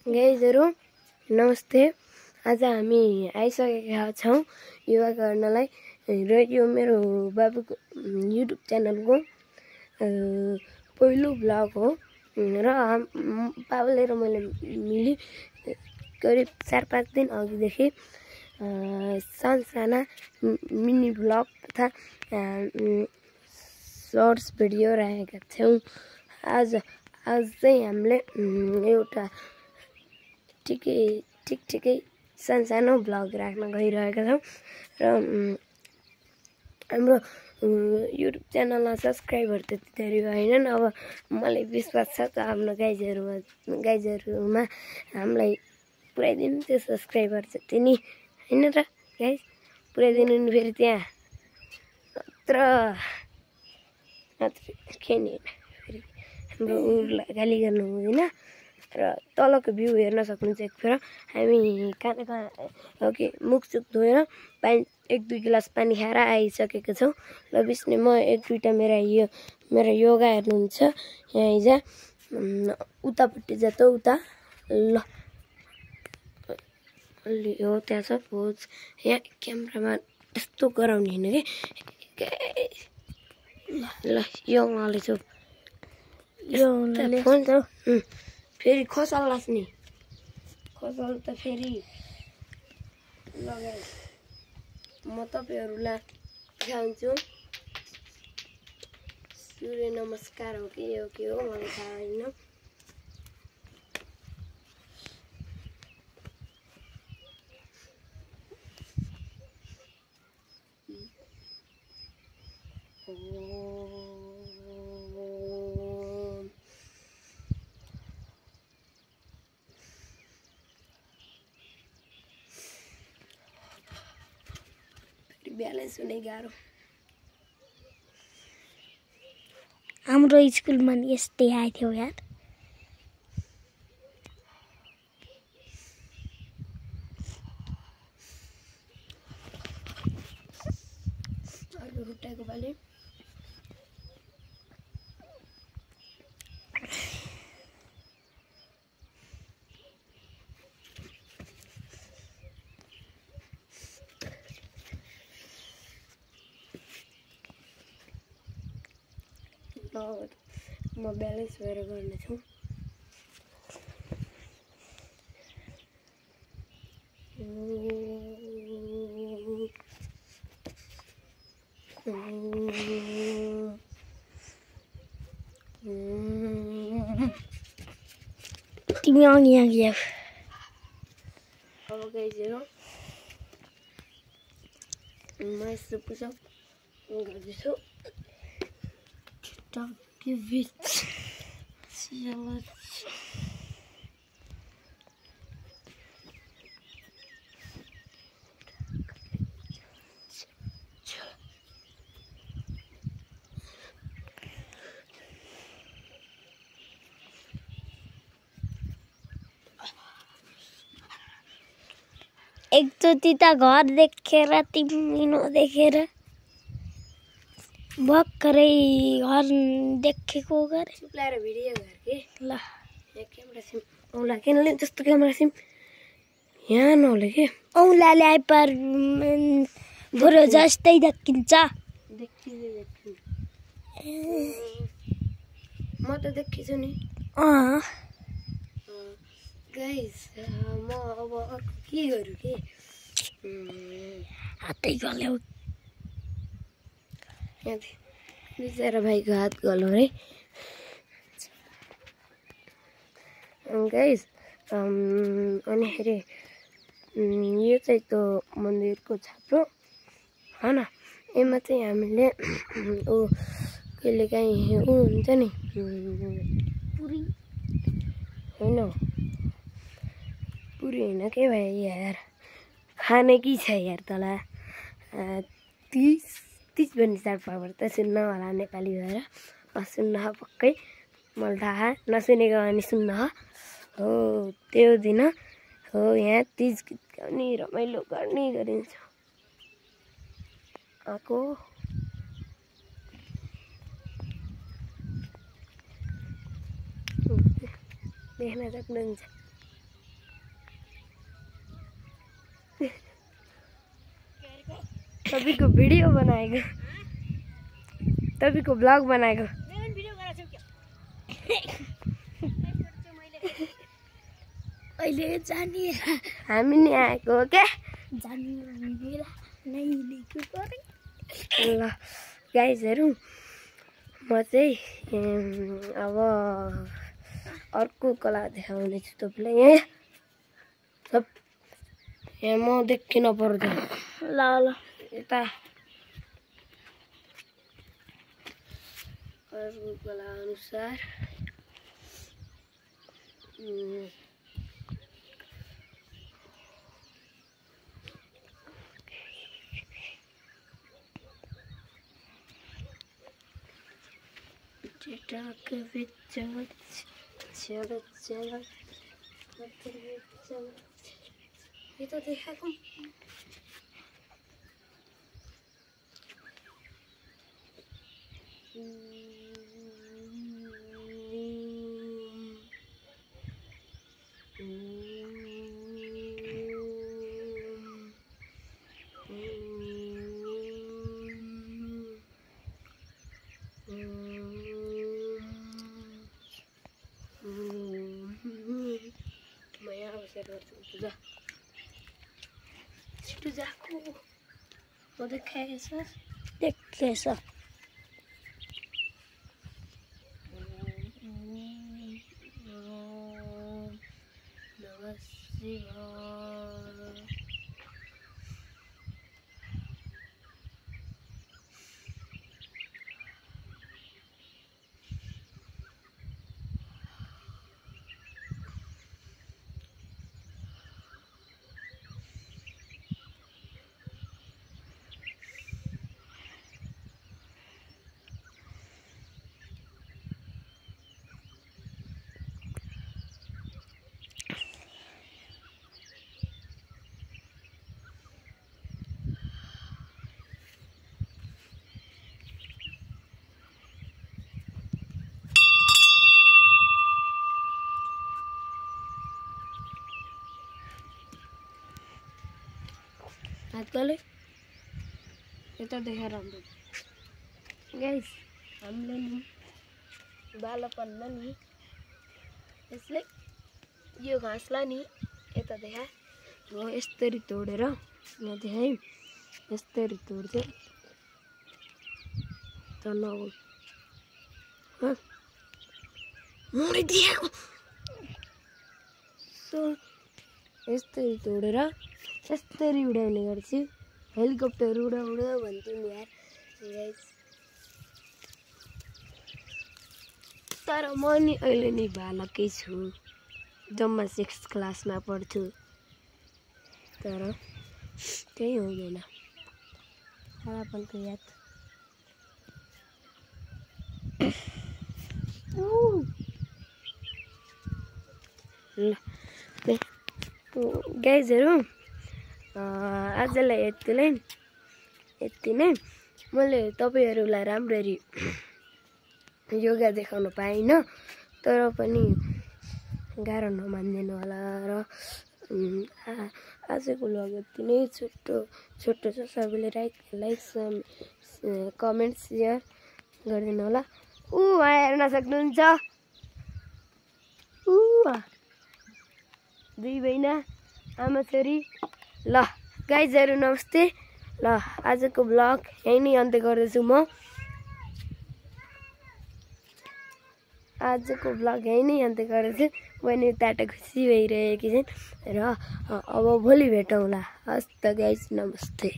गाइजहरु नमस्ते। आज हामी आइसकेका छौं योगा गर्नलाई र यो मेरो बाबुको युट्युब च्यानलको पहिलो ब्लग हो र बाबुले र मैले मिली करिब 4-5 दिन अघिदेखि साना मिनी ब्लग तथा शॉर्ट्स भिडियो राखेका छौं। आज चाहिँ हामीले एउटा ठिकै सानो ब्लग राख्न गइरहेका छौं र हाम्रो युट्युब च्यानलमा सब्स्क्राइबर त्यति धेरै भएनन्। अब मलाई विश्वास छ त आफ्नो गाइजहरुमा हामीलाई पुर्याइदिनु त्यो सब्स्क्राइबर जति नि हैन र गाइज पुर्याइदिनु नि। फेरि त्यहाँ खेनी फेरि हाम्रो उलाई गाली गर्नु हुँदैन र तलको भ्यू हेर्न सक्नुहुन्छ। एकफेर हामी कहाँ मुखसुख धोएर 1-2 गिलास पानी खाएर आइसकेको छौं। ल बिस्ने म 1-2टा मेरो योगा हेर्नुहुन्छ यहाँ आइज उतापट्टि जा त उता ल हो त्यहाँ छ पोज। यहाँ क्यामेरामा यस्तो गराउने हैन के ल यो उहाँले छु यो उहाँले फोन छ फेरि खसाल्लास नि खसाल त फेरि लगाए म तपाईहरुलाई देखाउँछु। सूर्य नमस्कार हो के हो मलाई थाहा हैन। ब्यालेन्स हुने गाह्रो। हाम्रो स्कुलमा नि यस्तै आइथ्यो यार। अर्को खुट्टाको पाले म ब्यालेन्स भएर गर्नेछु। तिमी अघि अब गाइजहरु म यस्तो पुसअप गर्दैछु। Give it. एकचोटि त घर देखेर तिमी नदेखेर भर्खरै घर देखेको गरे चुप्लाएर भिडियो गर के ल क्यामेरा सिम औला किनले त्यस्तो क्यामेरा सिम यहाँ नहोले के औलाले आइपर बरु जस्तै देखिन्छ। म त देखिछु नि गाइस म अब के गरु के हातै गल्यो बिचरा भाइको हात गल्यो रे गाइस। अनि फेरि यो चाहिँ त्यो मन्दिरको छाप्रो हैन। यसमा चाहिँ हामीले कहिलेकाहीँ हुन्छ नि पुरी हैन पुरी हैन के भाइ यार खाने की छ यार तला 30 भन्ने चाडपर्व त सुन्न होला नेपाली भएर सुन्न पक्कै मलाई थाहा नसुनेको अनि सुन्न हो त्यो दिन हो यहाँ तीज गीत गाउने रमाइलो गर्ने गरिन्छ। आको देख्न सक्नुहुन्छ। तपाईँको भिडियो बनाएको, तपाईँको ब्लग बनाएको। अहिले जाने हामी नि आएको हो क्या। ल गाइजहरू, म चाहिँ अब अर्को कला देखाउँदैछु तपाईँलाई। यहाँ म देखिन पर्दैन। ल ल यता अर्को कला अनुसार यता देखाएको म यहाँ बसेर गर्छु। जा छिटो जाको म देखाएछ देखेछ। हातले यता देखाएर राम्रो गाइस। हामीले नि बालोपनमा नि यसले यो घाँसलाई नि यता देखा हो यसरी तोडेर यहाँ देखाएँ। यसरी तोड्दै त नगो मैले दिएको सो यसरी तोडेर यसरी उडाउने गर्छु। हेलिकप्टर उडा उडा भन्छु नि यार गाइस। तर म नि अहिले नि बालकै छु, जम्मा 6 क्लासमा पढ्छु। तर त्यही हुँदैन हरापनको याद। ल गाइजहरू, आजलाई यति नै। मैले तपाईँहरूलाई राम्ररी योगा देखाउन पाइनँ, तर पनि गाह्रो नमानिदिनु होला। र आजको ब्लग यति नै छोटो छ। सबैले लाइक कमेन्ट सेयर गरिदिनु होला। हेर्न सक्नुहुन्छ दुई बहिना आमा छोरी। ल गाइजहरू नमस्ते। ल आजको ब्लग यही नै अन्त्य गर्दैछु म। बहिनी ताटा खुसी भइरहेकी छिन् र अब भोलि भेटौँला। हस् त गाइज नमस्ते।